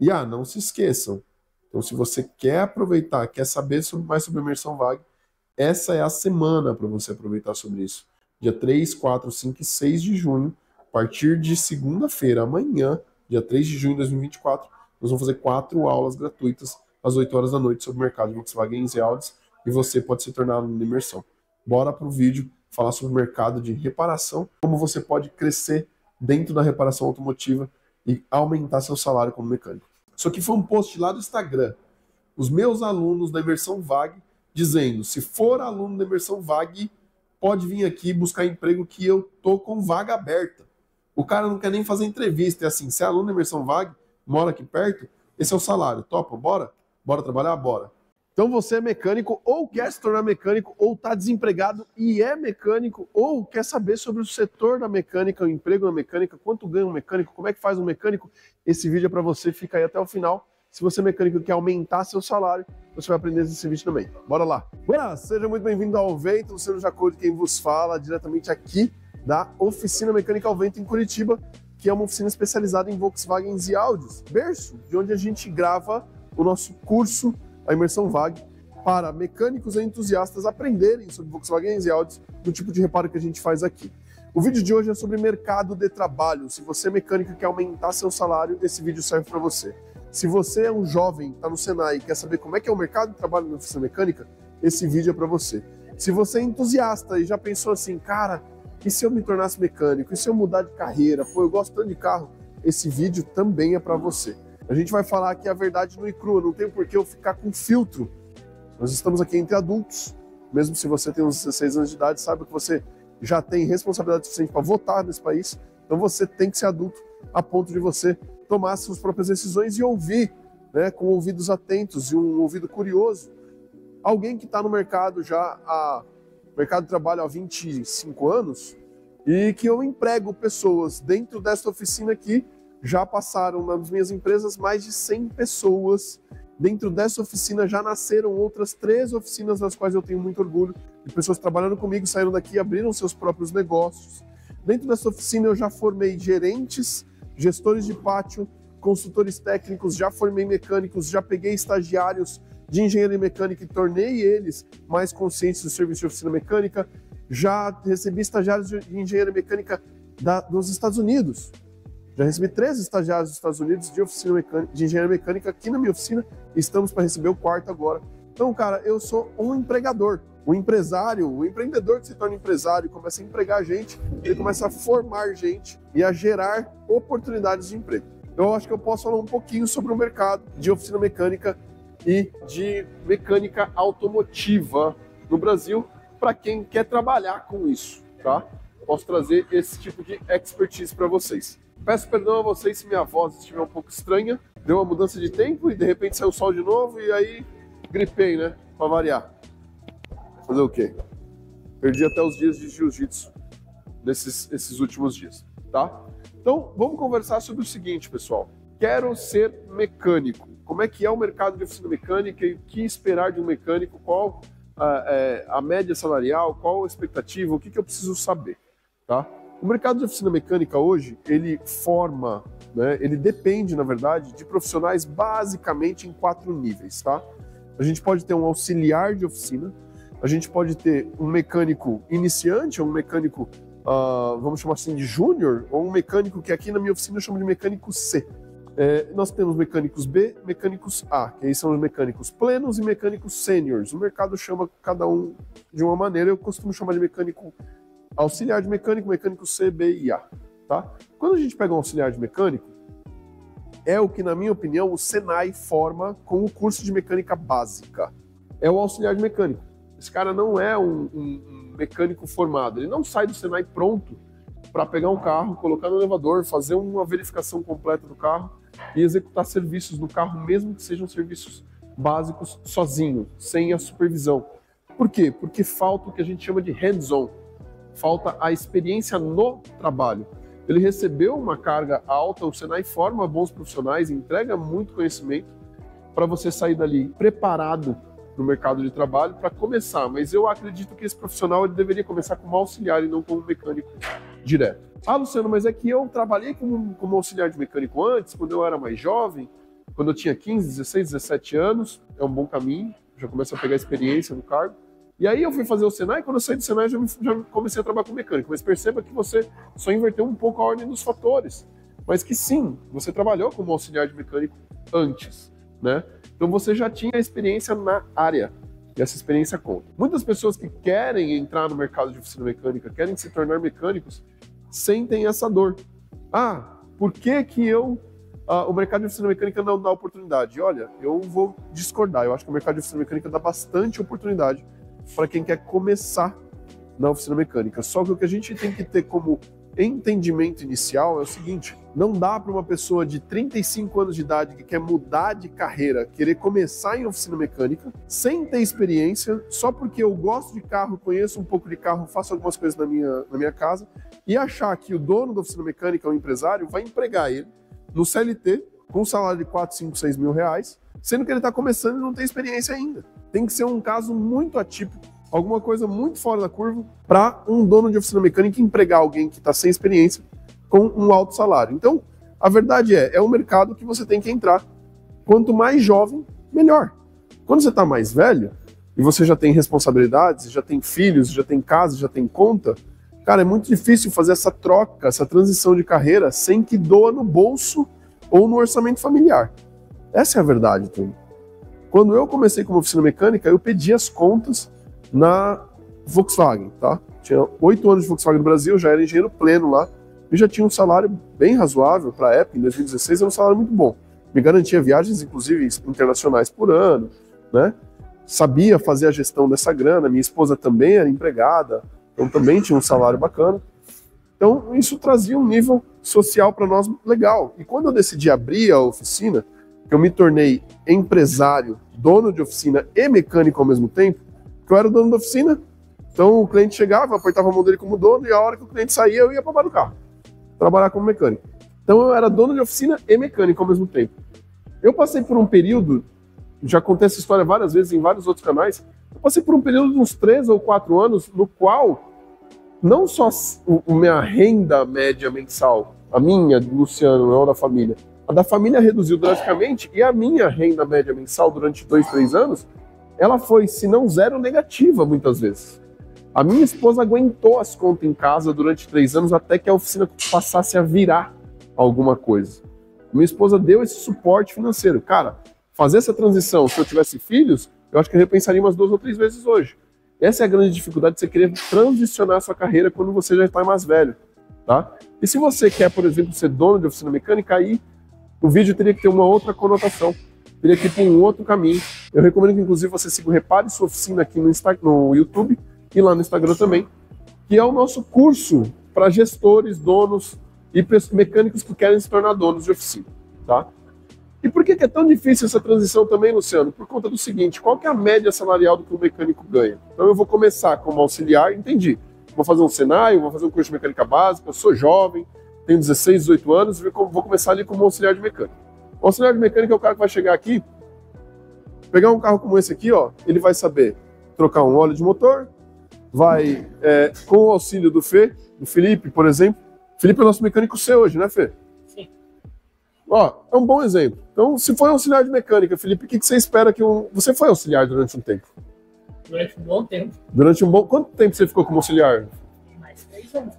E não se esqueçam, então se você quer aproveitar, quer saber mais sobre a imersão VAG, essa é a semana para você aproveitar sobre isso. Dia 3, 4, 5 e 6 de junho, a partir de segunda-feira, amanhã, dia 3 de junho de 2024, nós vamos fazer 4 aulas gratuitas às 8 horas da noite sobre o mercado de Volkswagen e Audi, e você pode se tornar aluno de imersão. Bora para o vídeo falar sobre o mercado de reparação, como você pode crescer dentro da reparação automotiva e aumentar seu salário como mecânico. Isso aqui foi um post lá do Instagram. Os meus alunos da imersão VAG dizendo, se for aluno da imersão VAG, pode vir aqui buscar emprego que eu tô com vaga aberta. O cara não quer nem fazer entrevista, é assim, se é aluno da imersão VAG, mora aqui perto, esse é o salário, topa, bora? Bora trabalhar? Bora. Então você é mecânico, ou quer se tornar mecânico, ou está desempregado e é mecânico, ou quer saber sobre o setor da mecânica, o emprego na mecânica, quanto ganha um mecânico, como é que faz um mecânico, esse vídeo é para você, fica aí até o final. Se você é mecânico e quer aumentar seu salário, você vai aprender nesse vídeo também. Bora lá! Buenas, seja muito bem-vindo ao Vento, Luciano Jacoude, quem vos fala, diretamente aqui da Oficina Mecânica ao Vento em Curitiba, que é uma oficina especializada em Volkswagen e Audis, berço de onde a gente grava o nosso curso, a imersão VAG, para mecânicos e entusiastas aprenderem sobre Volkswagen e Audi, do tipo de reparo que a gente faz aqui. O vídeo de hoje é sobre mercado de trabalho. Se você é mecânico e quer aumentar seu salário, esse vídeo serve para você. Se você é um jovem, está no Senai e quer saber como é que é o mercado de trabalho na oficina mecânica, esse vídeo é para você. Se você é entusiasta e já pensou assim, cara, e se eu me tornasse mecânico? E se eu mudar de carreira? Pô, eu gosto tanto de carro. Esse vídeo também é para você. A gente vai falar aqui a verdade nua e crua, não tem por que eu ficar com filtro. Nós estamos aqui entre adultos, mesmo se você tem uns 16 anos de idade, sabe que você já tem responsabilidade suficiente para votar nesse país, então você tem que ser adulto a ponto de você tomar suas próprias decisões e ouvir, né, com ouvidos atentos e um ouvido curioso, alguém que está no mercado mercado de trabalho há 25 anos e que eu emprego pessoas dentro dessa oficina aqui. Já passaram nas minhas empresas mais de 100 pessoas. Dentro dessa oficina já nasceram outras 3 oficinas das quais eu tenho muito orgulho. De pessoas trabalhando comigo, saíram daqui e abriram seus próprios negócios. Dentro dessa oficina eu já formei gerentes, gestores de pátio, consultores técnicos, já formei mecânicos, já peguei estagiários de engenharia mecânica e tornei eles mais conscientes do serviço de oficina mecânica. Já recebi estagiários de engenharia mecânica dos Estados Unidos. Já recebi 3 estagiários dos Estados Unidos de engenharia mecânica aqui na minha oficina e estamos para receber o 4º agora. Então, cara, eu sou um empregador, um empresário, o empreendedor que se torna empresário, começa a empregar gente, ele começa a formar gente e a gerar oportunidades de emprego. Eu acho que eu posso falar um pouquinho sobre o mercado de oficina mecânica e de mecânica automotiva no Brasil para quem quer trabalhar com isso, tá? Posso trazer esse tipo de expertise para vocês. Peço perdão a vocês se minha voz estiver um pouco estranha. Deu uma mudança de tempo e de repente saiu o sol de novo e aí gripei, né? Pra variar. Fazer o quê? Perdi até os dias de jiu-jitsu esses últimos dias, tá? Então, vamos conversar sobre o seguinte, pessoal. Quero ser mecânico. Como é que é o mercado de oficina mecânica e o que esperar de um mecânico? Qual a média salarial? Qual a expectativa? O que eu preciso saber, tá? O mercado de oficina mecânica hoje, ele forma, né, ele depende, na verdade, de profissionais basicamente em 4 níveis, tá? A gente pode ter um auxiliar de oficina, a gente pode ter um mecânico iniciante, ou um mecânico, vamos chamar assim, de júnior, ou um mecânico que aqui na minha oficina eu chamo de mecânico C. Nós temos mecânicos B, mecânicos A, que aí são os mecânicos plenos e mecânicos sêniores. O mercado chama cada um de uma maneira, eu costumo chamar de mecânico auxiliar de mecânico, mecânico C, B e A, tá? Quando a gente pega um auxiliar de mecânico, é o que, na minha opinião, o Senai forma com o curso de mecânica básica. É o auxiliar de mecânico. Esse cara não é um mecânico formado, ele não sai do Senai pronto para pegar um carro, colocar no elevador, fazer uma verificação completa do carro e executar serviços no carro, mesmo que sejam serviços básicos, sozinho, sem a supervisão. Por quê? Porque falta o que a gente chama de hands-on. Falta a experiência no trabalho. Ele recebeu uma carga alta, o Senai forma bons profissionais, entrega muito conhecimento para você sair dali preparado no mercado de trabalho para começar. Mas eu acredito que esse profissional ele deveria começar como auxiliar e não como mecânico direto. Ah, Luciano, mas é que eu trabalhei como auxiliar de mecânico antes, quando eu era mais jovem. quando eu tinha 15, 16, 17 anos, é um bom caminho, já começo a pegar experiência no cargo. E aí eu fui fazer o Senai, e quando eu saí do Senai já comecei a trabalhar com mecânico. Mas perceba que você só inverteu um pouco a ordem dos fatores. Mas que sim, você trabalhou como auxiliar de mecânico antes, né? Então você já tinha experiência na área. E essa experiência conta. Muitas pessoas que querem entrar no mercado de oficina mecânica, querem se tornar mecânicos, sentem essa dor. Ah, por que que o mercado de oficina mecânica não dá oportunidade? Olha, eu vou discordar. Eu acho que o mercado de oficina mecânica dá bastante oportunidade para quem quer começar na oficina mecânica. Só que o que a gente tem que ter como entendimento inicial é o seguinte: não dá para uma pessoa de 35 anos de idade que quer mudar de carreira, querer começar em oficina mecânica, sem ter experiência, só porque eu gosto de carro, conheço um pouco de carro, faço algumas coisas na minha casa, e achar que o dono da oficina mecânica, o empresário, vai empregar ele no CLT, com um salário de 4, 5, 6 mil reais, sendo que ele está começando e não tem experiência ainda. Tem que ser um caso muito atípico, alguma coisa muito fora da curva, para um dono de oficina mecânica empregar alguém que está sem experiência com um alto salário. Então, a verdade é um mercado que você tem que entrar. Quanto mais jovem, melhor. Quando você está mais velho, e você já tem responsabilidades, já tem filhos, já tem casa, já tem conta, cara, é muito difícil fazer essa troca, essa transição de carreira sem que doa no bolso ou no orçamento familiar. Essa é a verdade, Tony. Quando eu comecei como oficina mecânica, eu pedi as contas na Volkswagen, tá? Tinha 8 anos de Volkswagen no Brasil, já era engenheiro pleno lá, e já tinha um salário bem razoável para a época, em 2016 era um salário muito bom. Me garantia viagens, inclusive, internacionais por ano, né? Sabia fazer a gestão dessa grana, minha esposa também era empregada, então também tinha um salário bacana. Então isso trazia um nível social para nós legal. E quando eu decidi abrir a oficina, que eu me tornei empresário, dono de oficina e mecânico ao mesmo tempo, que eu era o dono da oficina, então o cliente chegava, apertava a mão dele como dono, e a hora que o cliente saía, eu ia para o carro, trabalhar como mecânico. Então eu era dono de oficina e mecânico ao mesmo tempo. Eu passei por um período, já contei essa história várias vezes em vários outros canais, eu passei por um período de uns 3 ou 4 anos, no qual não só a minha renda média mensal, a minha, do Luciano, não da família, a da família reduziu drasticamente, e a minha renda média mensal durante 2, 3 anos, ela foi, se não zero, negativa muitas vezes. A minha esposa aguentou as contas em casa durante 3 anos até que a oficina passasse a virar alguma coisa. Minha esposa deu esse suporte financeiro. Cara, fazer essa transição, se eu tivesse filhos, eu acho que eu repensaria umas 2 ou 3 vezes hoje. Essa é a grande dificuldade de você querer transicionar a sua carreira quando você já está mais velho, tá? E se você quer, por exemplo, ser dono de oficina mecânica, aí o vídeo teria que ter uma outra conotação, teria que ir para um outro caminho. Eu recomendo que, inclusive, você siga o Repare Sua Oficina aqui no YouTube e lá no Instagram também, que é o nosso curso para gestores, donos e mecânicos que querem se tornar donos de oficina, tá? E por que é tão difícil essa transição também, Luciano? Por conta do seguinte: qual que é a média salarial do que o mecânico ganha? Então eu vou começar como auxiliar, entendi. Vou fazer um Senai, vou fazer um curso de mecânica básica, eu sou jovem, tenho 16, 18 anos, vou começar ali como auxiliar de mecânica. O auxiliar de mecânica é o cara que vai chegar aqui, pegar um carro como esse aqui, ó, ele vai saber trocar um óleo de motor, vai, com o auxílio do Felipe, por exemplo. Felipe é nosso mecânico C hoje, né, Fê? Sim. Ó, é um bom exemplo. Então, se for auxiliar de mecânica, Felipe, o que você espera que Você foi auxiliar durante um tempo? Durante um bom tempo. Quanto tempo você ficou como auxiliar? Mais 3 anos.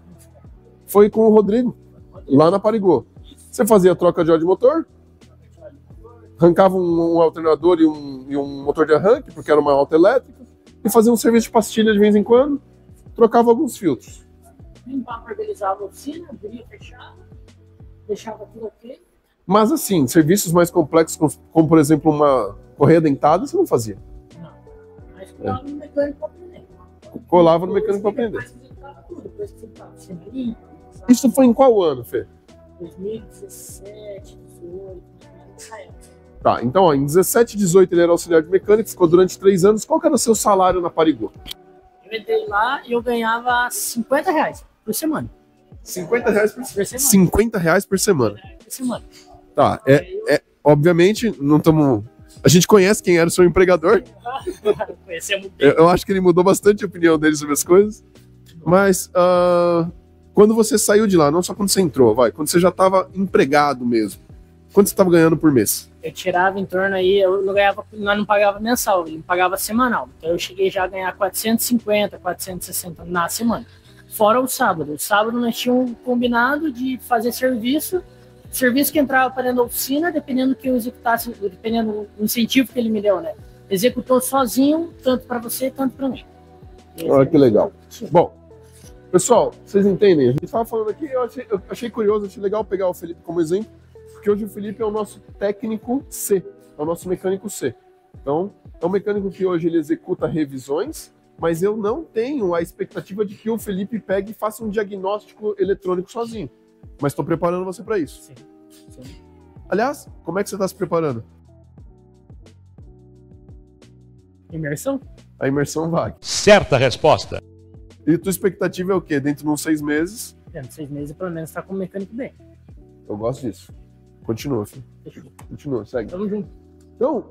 Foi com o Rodrigo, lá na Parigô. Você fazia troca de óleo de motor? Arrancava um alternador e um motor de arranque, porque era uma auto elétrica, e fazia um serviço de pastilha de vez em quando, trocava alguns filtros. Limpava, organizava a oficina, abria, fechava, deixava tudo ok. Mas assim, serviços mais complexos, como por exemplo uma correia dentada, você não fazia? Não, mas colava no mecânico para aprender. Colava no mecânico para aprender. Depois que você estava sempre limpo. Isso foi em qual ano, Fê? 2017, 2018, nessa época. Tá, então ó, em 17, 18 ele era auxiliar de mecânico, ficou durante 3 anos. Qual que era o seu salário na Parigô? Eu entrei lá e eu ganhava R$50 por semana. R$50 por semana? R$50 por semana. Por semana. Tá, obviamente, não estamos... A gente conhece quem era o seu empregador. Conhecemos bem. Eu acho que ele mudou bastante a opinião dele sobre as coisas. Mas quando você saiu de lá, não só quando você entrou, quando você já estava empregado mesmo, Quanto você estava ganhando por mês? Eu tirava em torno aí, eu não ganhava, nós não pagava mensal, ele pagava semanal. Então eu cheguei já a ganhar 450, 460 na semana. Fora o sábado. O sábado nós tínhamos combinado de fazer serviço que entrava para dentro da oficina, dependendo do que eu executasse, dependendo do incentivo que ele me deu, né? Executou sozinho, tanto para você, tanto para mim. Olha que legal. Bom, pessoal, vocês entendem? A gente estava falando aqui, eu achei curioso, achei legal pegar o Felipe como exemplo, porque hoje o Felipe é o nosso técnico C, é o nosso mecânico C. Então, é um mecânico que hoje ele executa revisões, mas eu não tenho a expectativa de que o Felipe pegue e faça um diagnóstico eletrônico sozinho. Mas estou preparando você para isso. Sim. Sim. Aliás, como é que você está se preparando? Imersão? A imersão VAG. Certa resposta. E tua expectativa é o quê? Dentro de uns 6 meses? Dentro de 6 meses, pelo menos, tá com o mecânico bem. Eu gosto disso. Continua, filho. Fechou. Continua, segue. Tamo junto. Então,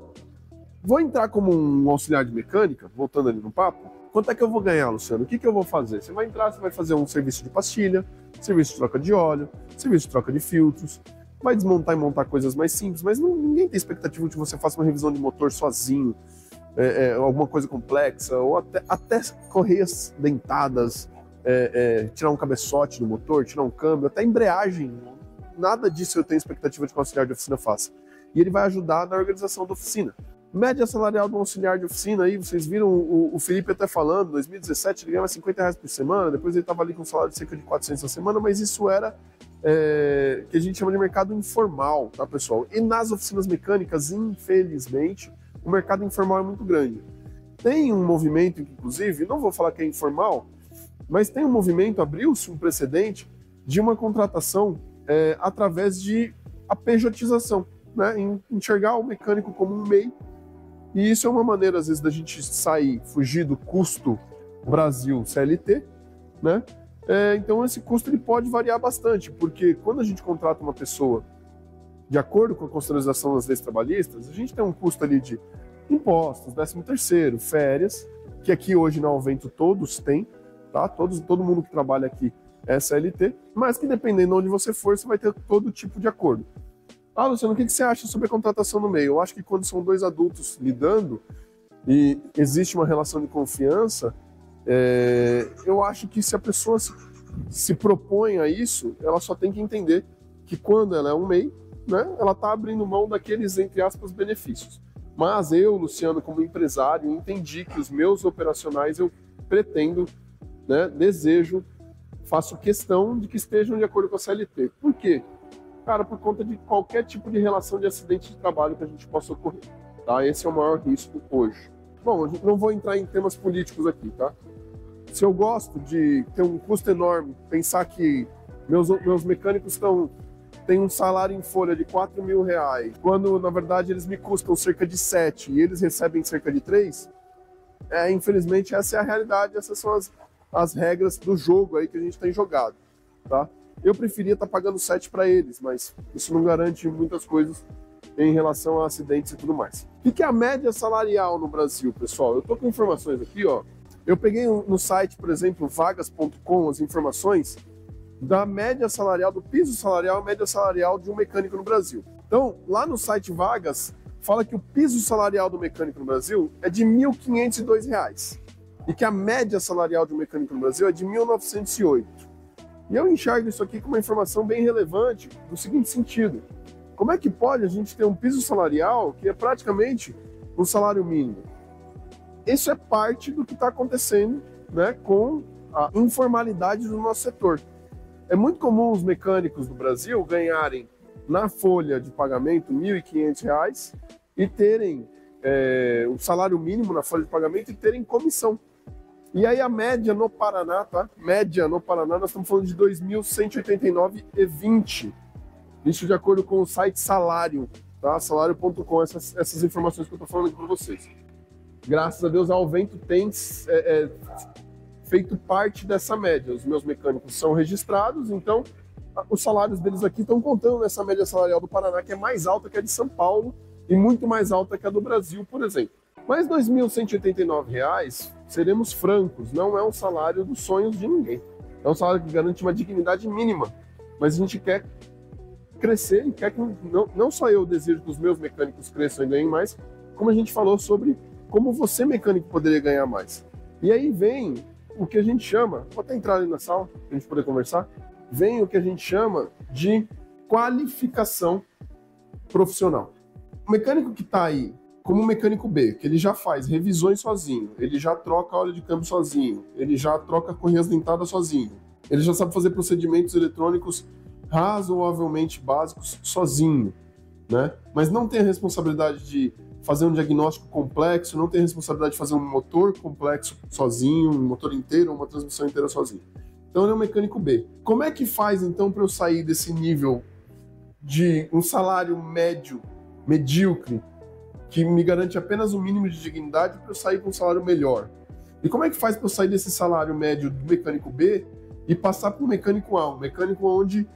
vou entrar como um auxiliar de mecânica, voltando ali no papo. Quanto é que eu vou ganhar, Luciano? O que eu vou fazer? Você vai entrar, você vai fazer um serviço de pastilha, serviço de troca de óleo, serviço de troca de filtros, vai desmontar e montar coisas mais simples, mas ninguém tem expectativa de que você faça uma revisão de motor sozinho, alguma coisa complexa, ou até correias dentadas, tirar um cabeçote do motor, tirar um câmbio, até embreagem. Nada disso eu tenho expectativa de que o auxiliar de oficina faça. E ele vai ajudar na organização da oficina. Média salarial do auxiliar de oficina, aí vocês viram o Felipe até falando, em 2017 ele ganhava R$50 por semana, depois ele estava ali com um salário de cerca de 400 a semana, mas isso era que a gente chama de mercado informal, tá, pessoal? E nas oficinas mecânicas, infelizmente, o mercado informal é muito grande. Tem um movimento, inclusive, não vou falar que é informal, mas tem um movimento, abriu-se um precedente de uma contratação através de apejotização, né? Enxergar o mecânico como um MEI. E isso é uma maneira, às vezes, da gente sair, fugir do custo Brasil CLT, né? Então, esse custo ele pode variar bastante, porque quando a gente contrata uma pessoa de acordo com a constitucionalização das leis trabalhistas, a gente tem um custo ali de impostos, 13º, férias, que aqui hoje na Alvento todos têm, tá? Todo mundo que trabalha aqui é CLT, mas que dependendo de onde você for, você vai ter todo tipo de acordo. Ah, Luciano, o que você acha sobre a contratação no meio? Eu acho que quando são dois adultos lidando e existe uma relação de confiança, eu acho que se a pessoa se propõe a isso, ela só tem que entender que quando ela é um MEI, né, ela está abrindo mão daqueles, entre aspas, benefícios. Mas eu, Luciano, como empresário, entendi que os meus operacionais eu pretendo, né, desejo, faço questão de que estejam de acordo com a CLT. Por quê? Cara, por conta de qualquer tipo de relação de acidente de trabalho que a gente possa ocorrer, tá? Esse é o maior risco hoje. Bom, eu não vou entrar em temas políticos aqui, tá? Se eu gosto de ter um custo enorme, pensar que meus mecânicos têm um salário em folha de R$4.000, quando na verdade eles me custam cerca de 7 e eles recebem cerca de 3, infelizmente essa é a realidade, essas são as regras do jogo aí que a gente tem jogado, tá? Eu preferia estar pagando 7 para eles, mas isso não garante muitas coisas em relação a acidentes e tudo mais. O que é a média salarial no Brasil, pessoal? Eu estou com informações aqui, ó. Eu peguei no site, por exemplo, vagas.com, as informações da média salarial, do piso salarial, média salarial de um mecânico no Brasil. Então, lá no site Vagas, fala que o piso salarial do mecânico no Brasil é de R$ 1.502 e que a média salarial de um mecânico no Brasil é de R$ 1.908. E eu enxergo isso aqui como uma informação bem relevante, no seguinte sentido: como é que pode a gente ter um piso salarial que é praticamente um salário mínimo? Isso é parte do que está acontecendo, né, com a informalidade do nosso setor. É muito comum os mecânicos do Brasil ganharem na folha de pagamento R$ 1.500 e terem o salário mínimo na folha de pagamento e terem comissão. E aí a média no Paraná, tá? Média no Paraná, nós estamos falando de R$ 2.189,20. Isso de acordo com o site Salário, tá? Salário.com, essas informações que eu estou falando aqui para vocês. Graças a Deus, a Alvento tem feito parte dessa média. Os meus mecânicos são registrados, então os salários deles aqui estão contando nessa média salarial do Paraná, que é mais alta que a de São Paulo e muito mais alta que a do Brasil, por exemplo. Mas R$ 2.189, seremos francos, não é um salário dos sonhos de ninguém. É um salário que garante uma dignidade mínima, mas a gente quer crescer e quer que não só eu desejo que os meus mecânicos cresçam e ganhem mais, como a gente falou sobre como você, mecânico, poderia ganhar mais. E aí vem o que a gente chama, vou até entrar ali na sala para a gente poder conversar, vem o que a gente chama de qualificação profissional. O mecânico que está aí, como o mecânico B, que ele já faz revisões sozinho, ele já troca óleo de câmbio sozinho, ele já troca correias dentadas sozinho, ele já sabe fazer procedimentos eletrônicos razoavelmente básicos sozinho, né? Mas não tem a responsabilidade de fazer um diagnóstico complexo, não tem a responsabilidade de fazer um motor complexo sozinho, um motor inteiro, uma transmissão inteira sozinho. Então ele é um mecânico B. Como é que faz então para eu sair desse nível de um salário médio, medíocre, que me garante apenas um mínimo de dignidade para eu sair com um salário melhor? E como é que faz para eu sair desse salário médio do mecânico B e passar para o mecânico A, um mecânico onde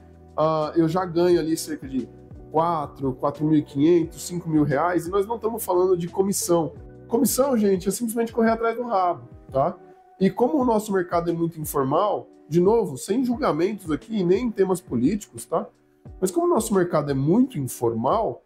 eu já ganho ali cerca de 4.500, 5.000 reais, e nós não estamos falando de comissão. Comissão, gente, é simplesmente correr atrás do rabo, tá? E como o nosso mercado é muito informal, de novo, sem julgamentos aqui, nem temas políticos, tá? Mas como o nosso mercado é muito informal,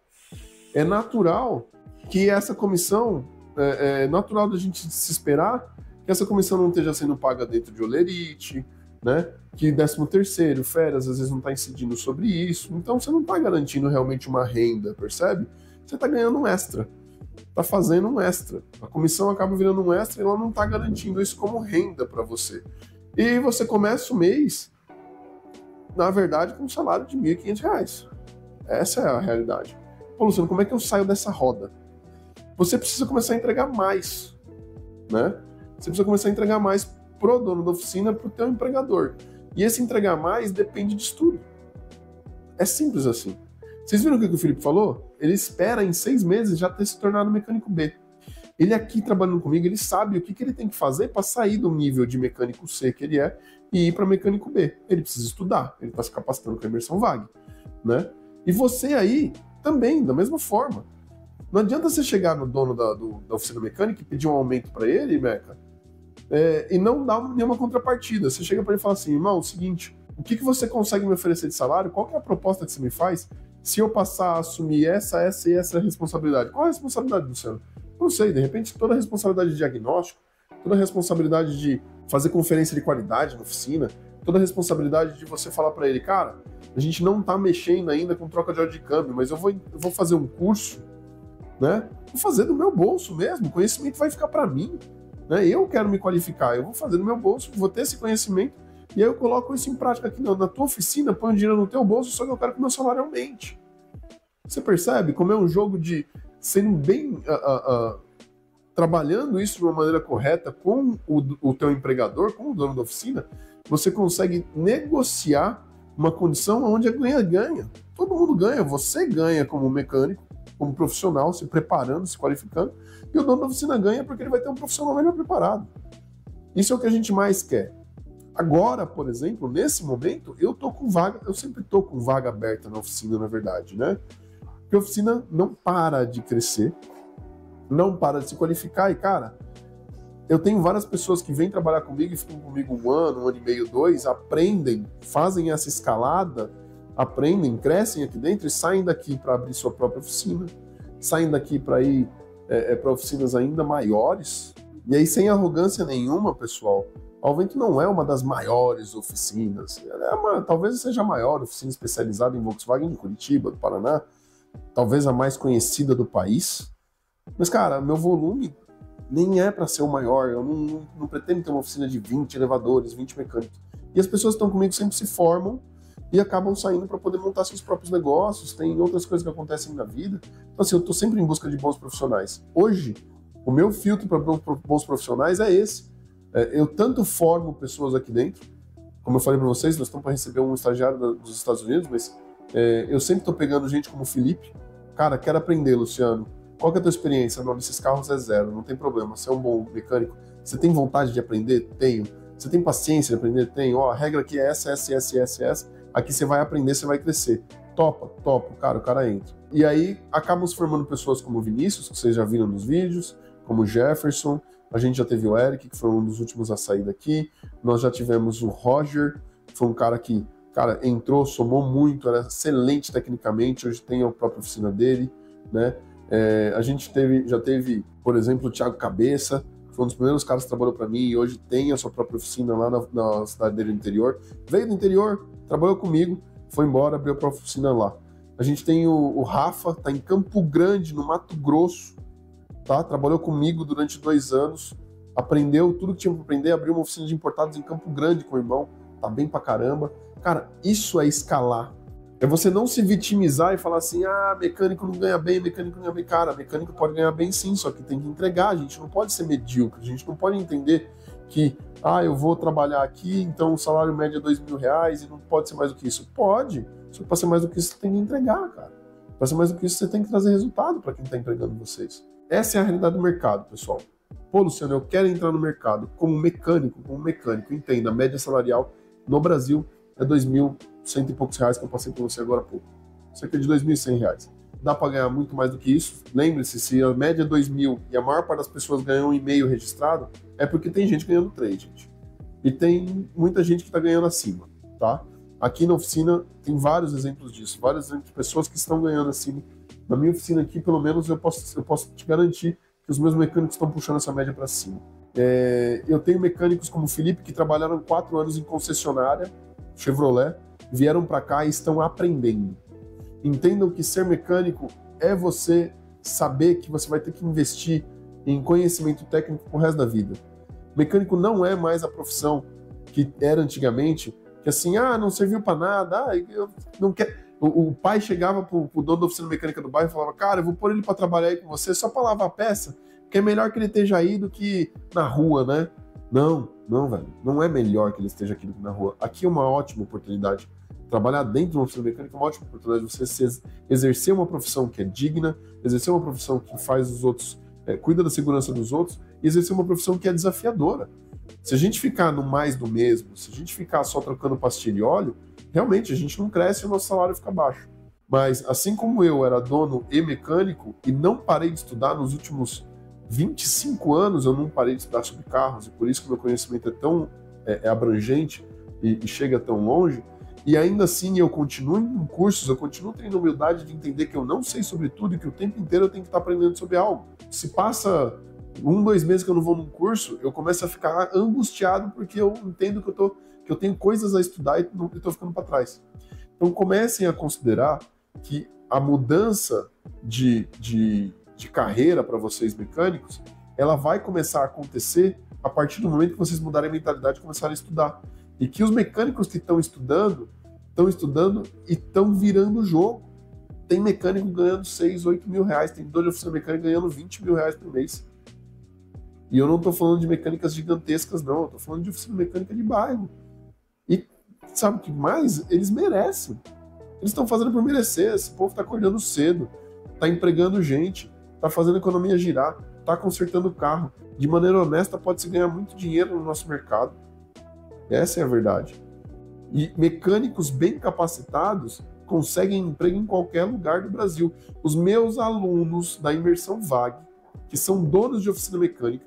é natural que essa comissão, é natural da gente se esperar que essa comissão não esteja sendo paga dentro de holerite, né? Que 13º, férias, às vezes não está incidindo sobre isso. Então você não está garantindo realmente uma renda, percebe? Você está ganhando um extra, está fazendo um extra. A comissão acaba virando um extra e ela não está garantindo isso como renda para você. E você começa o mês, na verdade, com um salário de R$ 1.500. Essa é a realidade. Pô, Luciano, como é que eu saio dessa roda? Você precisa começar a entregar mais, né? Você precisa começar a entregar mais pro dono da oficina, pro teu empregador. E esse entregar mais depende de estudo. É simples assim. Vocês viram o que o Felipe falou? Ele espera em 6 meses já ter se tornado mecânico B. Ele aqui trabalhando comigo, ele sabe o que ele tem que fazer para sair do nível de mecânico C que ele é e ir para mecânico B. Ele precisa estudar, ele está se capacitando com a imersão VAG, né? E você aí também, da mesma forma. Não adianta você chegar no dono da oficina mecânica e pedir um aumento para ele, Meca, e não dar nenhuma contrapartida. Você chega para ele e fala assim, irmão, é o seguinte, o que você consegue me oferecer de salário? Qual que é a proposta que você me faz se eu passar a assumir essa e essa responsabilidade? Qual é a responsabilidade, Luciano? Não sei, de repente toda a responsabilidade de diagnóstico, toda a responsabilidade de fazer conferência de qualidade na oficina, toda a responsabilidade de você falar para ele, cara, a gente não tá mexendo ainda com troca de óleo de câmbio, mas eu vou fazer um curso, né? Vou fazer do meu bolso mesmo, o conhecimento vai ficar para mim, né? Eu quero me qualificar, eu vou fazer do meu bolso, vou ter esse conhecimento e aí eu coloco isso em prática aqui na tua oficina, põe o dinheiro no teu bolso, só que eu quero que o meu salário aumente. Você percebe como é um jogo de sendo bem trabalhando isso de uma maneira correta com o teu empregador, com o dono da oficina, você consegue negociar uma condição onde é ganha-ganha. Todo mundo ganha, você ganha como mecânico, como profissional, se preparando, se qualificando, e o dono da oficina ganha porque ele vai ter um profissional melhor preparado. Isso é o que a gente mais quer. Agora, por exemplo, nesse momento, eu sempre tô com vaga aberta na oficina, na verdade, né? Porque a oficina não para de crescer, não para de se qualificar, e cara, eu tenho várias pessoas que vêm trabalhar comigo e ficam comigo 1 ano, 1 ano e meio, 2, aprendem, fazem essa escalada, aprendem, crescem aqui dentro e saem daqui para abrir sua própria oficina, saem daqui para ir para oficinas ainda maiores, e aí sem arrogância nenhuma, pessoal, a Alvento não é uma das maiores oficinas, talvez seja a maior oficina especializada em Volkswagen de Curitiba, do Paraná, talvez a mais conhecida do país, mas cara, meu volume nem é para ser o maior, eu não pretendo ter uma oficina de 20 elevadores, 20 mecânicos. E as pessoas que estão comigo sempre se formam e acabam saindo para poder montar seus próprios negócios, tem outras coisas que acontecem na vida. Então assim, eu estou sempre em busca de bons profissionais. Hoje, o meu filtro para bons profissionais é esse. Eu tanto formo pessoas aqui dentro, como eu falei para vocês, nós estamos para receber um estagiário dos Estados Unidos, mas eu sempre estou pegando gente como o Felipe. Cara, quero aprender, Luciano. Qual que é a tua experiência? Não, nesses carros é 0, não tem problema. Você é um bom mecânico. Você tem vontade de aprender? Tenho. Você tem paciência de aprender? Tenho. Ó, a regra aqui é essa. Aqui você vai aprender, você vai crescer. Topa. Cara, o cara entra. E aí, acabamos formando pessoas como o Vinícius, que vocês já viram nos vídeos, como o Jefferson. A gente já teve o Eric, que foi um dos últimos a sair daqui. Nós já tivemos o Roger, que foi um cara que cara, entrou, somou muito, era excelente tecnicamente, hoje tem a própria oficina dele, né? A gente já teve, por exemplo, o Thiago Cabeça, que foi um dos primeiros caras que trabalhou para mim e hoje tem a sua própria oficina lá na cidade dele no interior. Veio do interior, trabalhou comigo, foi embora, abriu a própria oficina lá. A gente tem o Rafa, tá em Campo Grande, no Mato Grosso, tá? Trabalhou comigo durante 2 anos, aprendeu tudo que tinha para aprender, abriu uma oficina de importados em Campo Grande com o irmão, tá bem pra caramba. Cara, isso é escalar. É você não se vitimizar e falar assim, mecânico não ganha bem, mecânico não ganha bem. Cara, mecânico pode ganhar bem sim, só que tem que entregar, a gente não pode ser medíocre, a gente não pode entender que, eu vou trabalhar aqui, então o salário médio é R$2.000 e não pode ser mais do que isso. Pode, só que para ser mais do que isso você tem que entregar, cara. Para ser mais do que isso você tem que trazer resultado para quem está entregando vocês. Essa é a realidade do mercado, pessoal. Pô, Luciano, eu quero entrar no mercado como mecânico, entenda, a média salarial no Brasil é R$2.100 e poucos que eu passei para você agora há pouco. Cerca de R$2.100. Dá para ganhar muito mais do que isso. Lembre-se, se a média é 2.000 e a maior parte das pessoas ganham 1,5 registrado, é porque tem gente ganhando 3, gente. E tem muita gente que está ganhando acima, tá? Aqui na oficina tem vários exemplos disso, vários exemplos de pessoas que estão ganhando acima. Na minha oficina aqui, pelo menos, eu posso te garantir que os meus mecânicos estão puxando essa média para cima. Eu tenho mecânicos como o Felipe, que trabalharam 4 anos em concessionária, Chevrolet, vieram para cá e estão aprendendo. Entendam que ser mecânico é você saber que você vai ter que investir em conhecimento técnico pro resto da vida. Mecânico não é mais a profissão que era antigamente, que assim, não serviu para nada, eu não quero. O pai chegava pro dono da oficina mecânica do bairro e falava, cara, eu vou pôr ele para trabalhar aí com você só para lavar a peça, porque é melhor que ele esteja aí do que na rua, né? Não, velho. Não é melhor que ele esteja aqui do que na rua. Aqui é uma ótima oportunidade. Trabalhar dentro de uma oficina mecânica é uma ótima oportunidade de você exercer uma profissão que é digna, exercer uma profissão que faz os outros, cuida da segurança dos outros, e exercer uma profissão que é desafiadora. Se a gente ficar no mais do mesmo, se a gente ficar só trocando pastilha e óleo, realmente a gente não cresce e o nosso salário fica baixo. Mas assim como eu era dono e mecânico e não parei de estudar nos últimos 25 anos, eu não parei de estudar sobre carros, e por isso que o meu conhecimento é tão abrangente e chega tão longe, e ainda assim eu continuo em cursos, eu continuo tendo humildade de entender que eu não sei sobre tudo e que o tempo inteiro eu tenho que estar aprendendo sobre algo. Se passa 1, 2 meses que eu não vou num curso, eu começo a ficar angustiado porque eu entendo que eu tenho coisas a estudar e estou ficando para trás. Então comecem a considerar que a mudança de carreira para vocês mecânicos, ela vai começar a acontecer a partir do momento que vocês mudarem a mentalidade e começarem a estudar. E que os mecânicos que estão estudando e estão virando o jogo. Tem mecânico ganhando 6, 8 mil reais, tem dono de oficina mecânica ganhando 20 mil reais por mês. E eu não estou falando de mecânicas gigantescas, não. Eu estou falando de oficina mecânica de bairro. E sabe o que mais? Eles merecem. Eles estão fazendo por merecer. Esse povo está acordando cedo, está empregando gente, está fazendo a economia girar, está consertando o carro. De maneira honesta, pode-se ganhar muito dinheiro no nosso mercado. Essa é a verdade. E mecânicos bem capacitados conseguem emprego em qualquer lugar do Brasil. Os meus alunos da Imersão VAG, que são donos de oficina mecânica,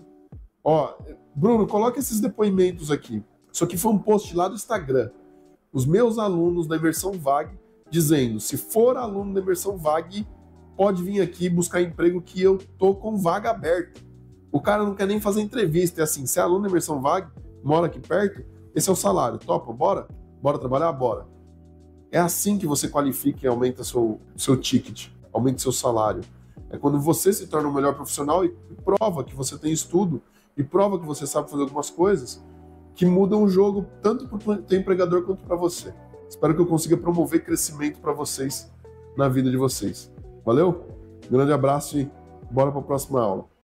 Bruno, coloca esses depoimentos aqui. Isso aqui foi um post lá do Instagram. Os meus alunos da Imersão VAG dizendo, se for aluno da Imersão VAG, pode vir aqui buscar emprego que eu tô com vaga aberta. O cara não quer nem fazer entrevista. É assim, se é aluno da Imersão VAG, mora aqui perto, esse é o salário. Topa, bora? Bora trabalhar? Bora. É assim que você qualifica e aumenta seu ticket, aumenta seu salário. É quando você se torna um melhor profissional e prova que você tem estudo e prova que você sabe fazer algumas coisas que mudam o jogo tanto para o teu empregador quanto para você. Espero que eu consiga promover crescimento para vocês na vida de vocês. Valeu? Grande abraço e bora para a próxima aula.